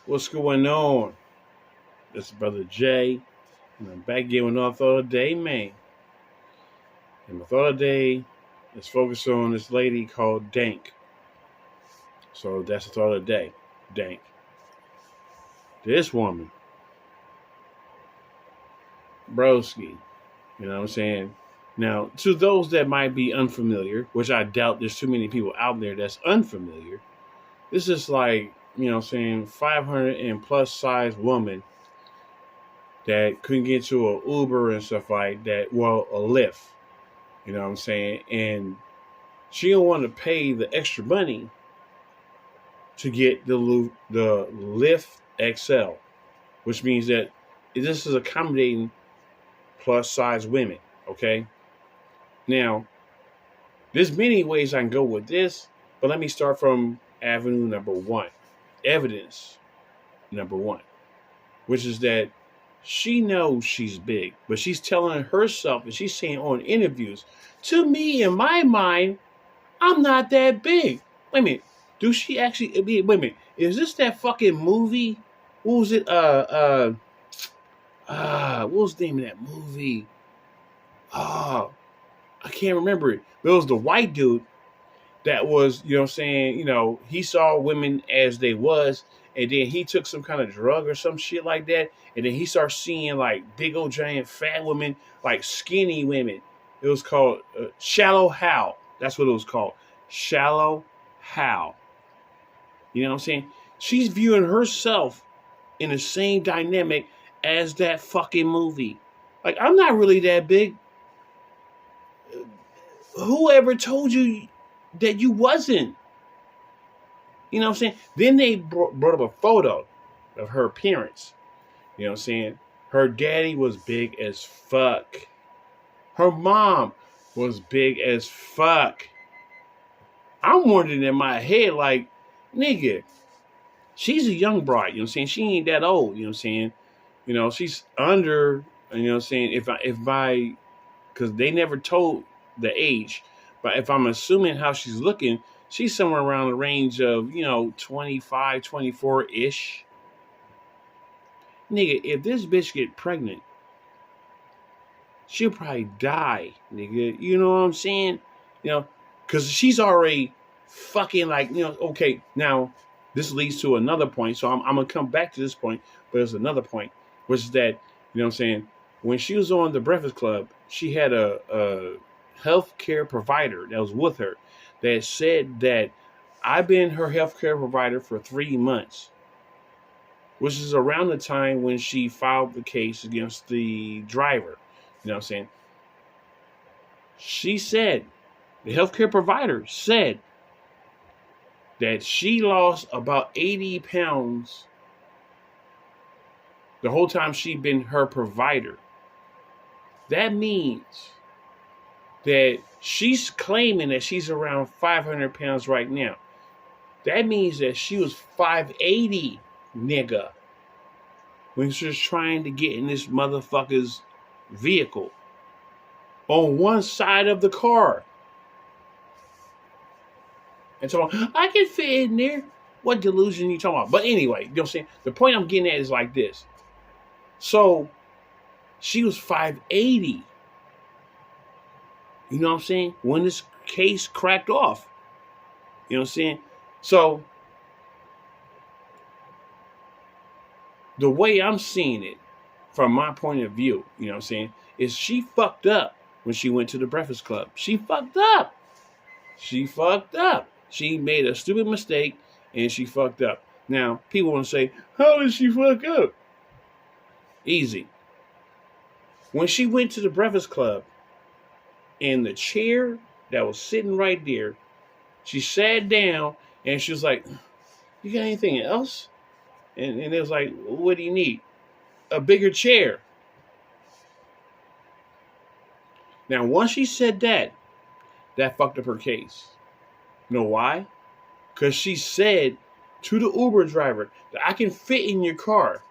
What's going on? This is Brother Jay, and I'm back again with another thought of the day, man. And my thought of the day is focused on this lady called Dank. So that's the thought of the day, Dank. This woman, broski, you know what I'm saying? Now, to those that might be unfamiliar, which I doubt there's too many people out there that's unfamiliar, this is like, 500 and plus size woman that couldn't get to a Uber and stuff like that. Well, a Lyft. You know what I'm saying? And she don't want to pay the extra money to get the Lyft XL, which means that this is accommodating plus size women. Okay. Now, there's many ways I can go with this, but let me start from avenue number one, evidence number one, which is that she knows she's big, but she's telling herself and she's saying on interviews, to me, in my mind, I'm not that big. Wait a minute. Do she actually? Wait a minute. Is this that fucking movie? What was it? What was the name of that movie? I can't remember it. But it was the white dude that was, he saw women as they was, and then he took some kind of drug or some shit like that, and then he started seeing like big old giant fat women, like skinny women. It was called Shallow Hal. That's what it was called. Shallow Hal. You know what I'm saying? She's viewing herself in the same dynamic as that fucking movie. Like, I'm not really that big. Whoever told you that you wasn't? You know what I'm saying? Then they brought up a photo of her parents. You know what I'm saying? Her daddy was big as fuck. Her mom was big as fuck. I'm wondering in my head, like, nigga, she's a young bride, you know what I'm saying? She ain't that old, you know what I'm saying? She's under, you know what I'm saying? Because they never told the age, but if I'm assuming how she's looking, she's somewhere around the range of, 25, 24-ish. Nigga, if this bitch get pregnant, she'll probably die, nigga. You know what I'm saying? Because she's already fucking like, okay, now this leads to another point. So I'm going to come back to this point, but there's another point, which is that, you know what I'm saying? When she was on the Breakfast Club, she had a healthcare provider that was with her that said that I've been her healthcare provider for 3 months, which is around the time when she filed the case against the driver. You know what I'm saying? She said, the healthcare provider said that she lost about 80 pounds the whole time she'd been her provider. That means that she's claiming that she's around 500 pounds right now. That means that she was 580, nigga, when she was trying to get in this motherfucker's vehicle on one side of the car. And so I can fit in there. What delusion are you talking about? But anyway, you know what I'm saying? The point I'm getting at is like this. So she was 580. You know what I'm saying? When this case cracked off. You know what I'm saying? So the way I'm seeing it, from my point of view, you know what I'm saying, is she fucked up when she went to the Breakfast Club. She fucked up. She fucked up. She made a stupid mistake and she fucked up. Now, people want to say, how did she fuck up? Easy. When she went to the Breakfast Club, in the chair that was sitting right there, she sat down and she was like, you got anything else? And it was like, what do you need? A bigger chair. Now, once she said that fucked up her case. You know why? Because she said to the Uber driver that I can fit in your car.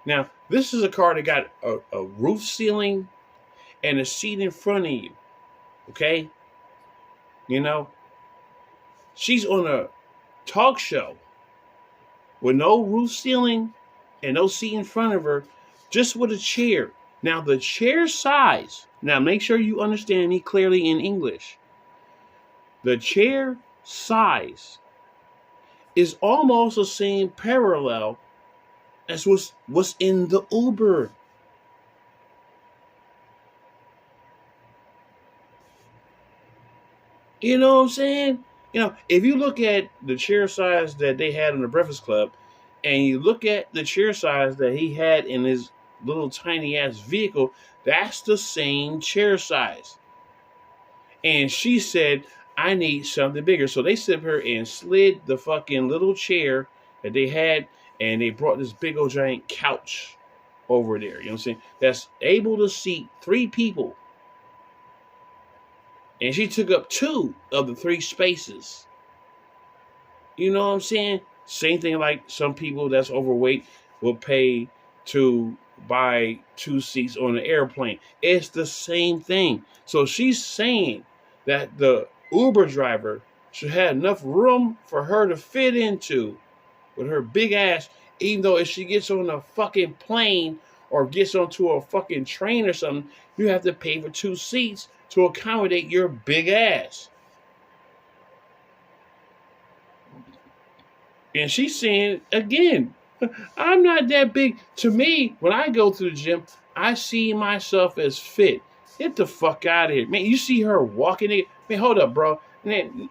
Now, this is a car that got a roof ceiling and a seat in front of you. Okay? She's on a talk show. with no roof ceiling and no seat in front of her, just with a chair. Now, the chair size, now make sure you understand me clearly in English. The chair size is almost the same parallel as what's in the Uber. You know what I'm saying? If you look at the chair size that they had in the Breakfast Club, and you look at the chair size that he had in his little tiny ass vehicle, that's the same chair size. And she said, I need something bigger. So they sit her and slid the fucking little chair that they had, and they brought this big old giant couch over there. You know what I'm saying? That's able to seat 3 people. And she took up 2 of the 3 spaces. You know what I'm saying? Same thing like some people that's overweight will pay to buy 2 seats on an airplane. It's the same thing. So she's saying that the Uber driver should have enough room for her to fit into with her big ass, even though if she gets on a fucking plane or gets onto a fucking train or something, you have to pay for 2 seats to accommodate your big ass. And she's saying, again, I'm not that big. To me, when I go to the gym, I see myself as fit. Get the fuck out of here. Man, you see her walking it. Man, hold up, bro. Man,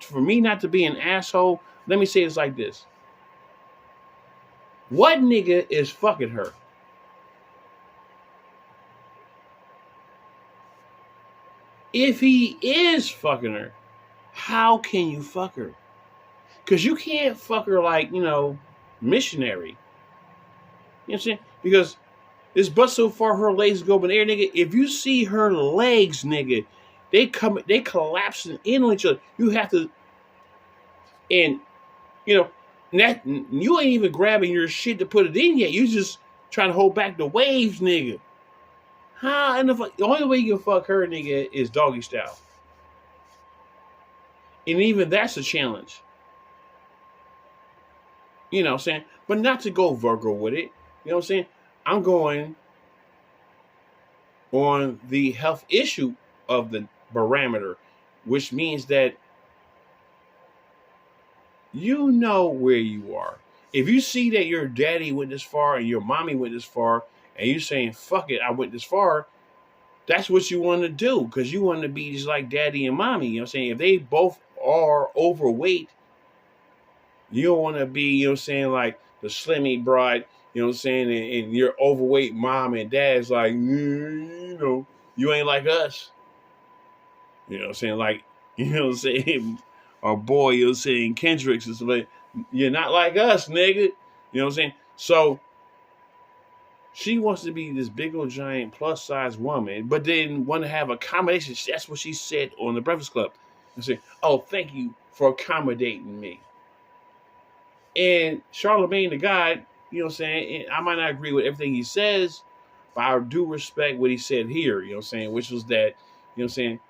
for me not to be an asshole, let me say it's like this. What nigga is fucking her? If he is fucking her, how can you fuck her? Because you can't fuck her like, missionary. You know what I'm saying? Because this butt so far her legs go up in the air, nigga. If you see her legs, nigga, they collapsing in on each other. You have to, and that you ain't even grabbing your shit to put it in yet. You just trying to hold back the waves, nigga. How in the fuck? The only way you can fuck her, nigga, is doggy style, and even that's a challenge. You know what I'm saying? But not to go Virgo with it. You know what I'm saying? I'm going on the health issue of the barometer, which means that you know where you are. If you see that your daddy went this far and your mommy went this far, and you're saying, fuck it, I went this far, that's what you want to do, because you want to be just like daddy and mommy. You know what I'm saying? If they both are overweight, you don't want to be, you know what I'm saying, like the slimmy broad, you know what I'm saying, and your overweight mom and dad's like, you ain't like us. You know what I'm saying? Like, you know what I'm saying? Our boy, you know what I'm saying, Kendricks is like, you're not like us, nigga. You know what I'm saying? So she wants to be this big old giant plus size woman, but then want to have accommodations. That's what she said on the Breakfast Club. I said, oh, thank you for accommodating me. And Charlemagne the God, you know what I'm saying, I might not agree with everything he says, but I do respect what he said here, you know what I'm saying, which was that, you know what I'm saying,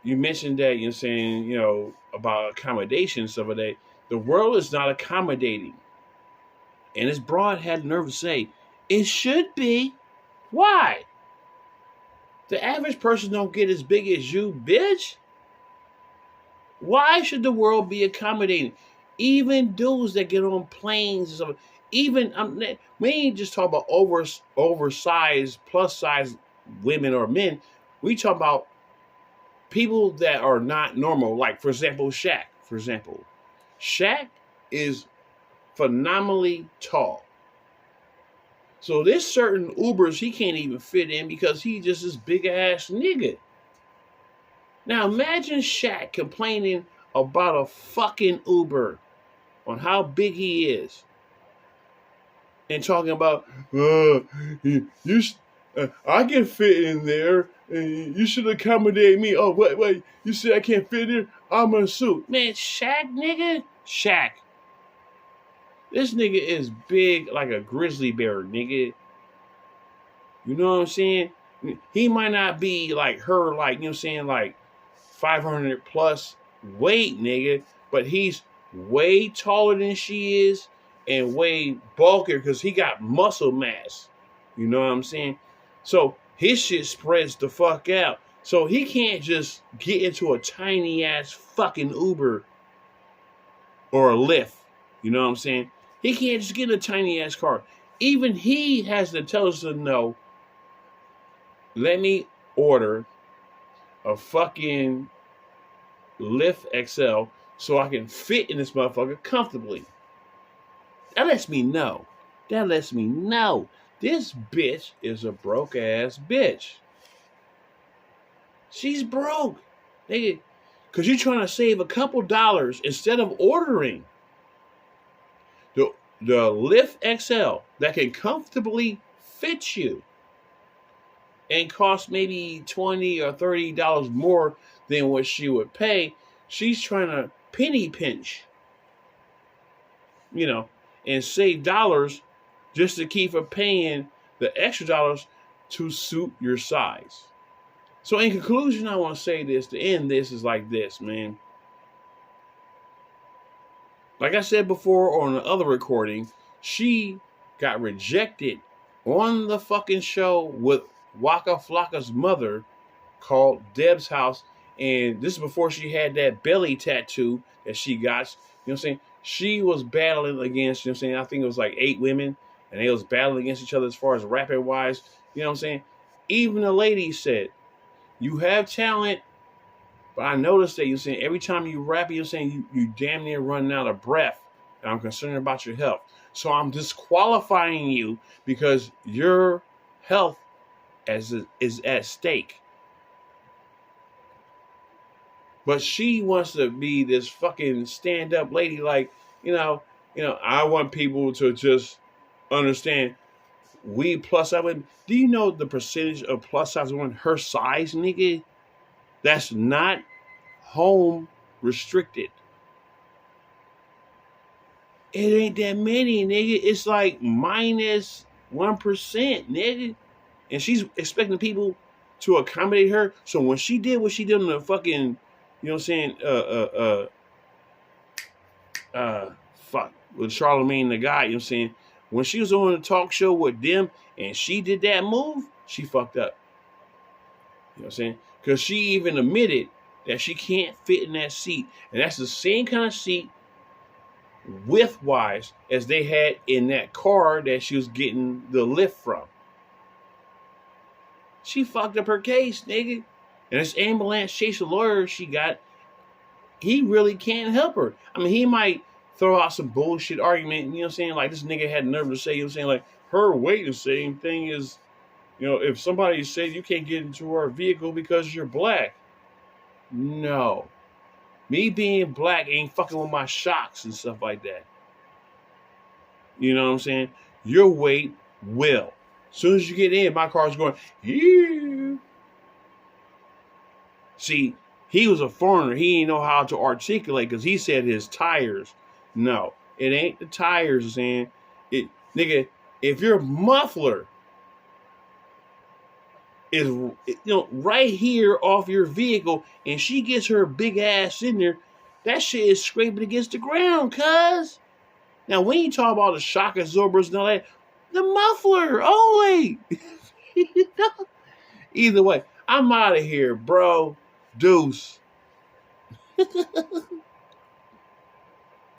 you mentioned that, you know what I'm saying, about accommodation and stuff like that. The world is not accommodating. And this broad had the nerve to say, it should be. Why? The average person don't get as big as you, bitch. Why should the world be accommodating? Even dudes that get on planes and stuff, even we ain't just talking about oversized, plus size women or men. We talk about people that are not normal. Like, for example, Shaq. Shaq is phenomenally tall. So there's certain Ubers he can't even fit in because he just this big ass nigga. Now imagine Shaq complaining about a fucking Uber on how big he is. And talking about, I can fit in there. You should accommodate me. Oh, wait. You said I can't fit in? I'm in a suit. Man, Shaq, nigga. Shaq. This nigga is big like a grizzly bear, nigga. You know what I'm saying? He might not be like her, like, you know what I'm saying, like 500 plus weight, nigga. But he's way taller than she is and way bulkier because he got muscle mass. You know what I'm saying? So his shit spreads the fuck out. So he can't just get into a tiny ass fucking Uber or a Lyft. You know what I'm saying? He can't just get in a tiny ass car. Even he has the intelligence to know, let me order a fucking Lyft XL so I can fit in this motherfucker comfortably. That lets me know. This bitch is a broke ass bitch. She's broke. Nigga, because you're trying to save a couple dollars instead of ordering the Lyft XL that can comfortably fit you and cost maybe $20 or $30 more than what she would pay. She's trying to penny pinch, and save dollars just to keep her paying the extra dollars to suit your size. So in conclusion, I want to say this, to end this is like this, man. Like I said before on the other recording, she got rejected on the fucking show with Waka Flocka's mother called Deb's House. And this is before she had that belly tattoo that she got. You know what I'm saying? She was battling against, you know what I'm saying? I think it was like 8 women. And they was battling against each other as far as rapping wise. You know what I'm saying? Even the lady said, you have talent, but I noticed that you're saying every time you rap, you're saying you damn near running out of breath. And I'm concerned about your health. So I'm disqualifying you because your health is at stake. But she wants to be this fucking stand-up lady, like, I want people to just understand we plus size women. Do you know the percentage of plus size women her size, nigga? That's not home restricted. It ain't that many, nigga. It's like minus 1%, nigga. And she's expecting people to accommodate her. So when she did what she did in the fucking, you know what I'm saying, fuck, with Charlamagne the guy, you know what I'm saying? When she was on the talk show with them and she did that move, she fucked up. You know what I'm saying? Because she even admitted that she can't fit in that seat. And that's the same kind of seat width-wise as they had in that car that she was getting the lift from. She fucked up her case, nigga. And this ambulance chaser lawyer she got, he really can't help her. I mean, he might throw out some bullshit argument, you know what I'm saying? Like, this nigga had nerve to say, you know what I'm saying? Like, her weight the same thing is, if somebody said you can't get into our vehicle because you're black. No. Me being black ain't fucking with my shocks and stuff like that. You know what I'm saying? Your weight will. As soon as you get in, my car's going, yeah. See, he was a foreigner. He didn't know how to articulate because he said his tires. No, it ain't the tires, man. Nigga, if your muffler is right here off your vehicle and she gets her big ass in there, that shit is scraping against the ground, cuz. Now, when you talk about the shock absorbers and all that, the muffler only. Either way, I'm out of here, bro. Deuce.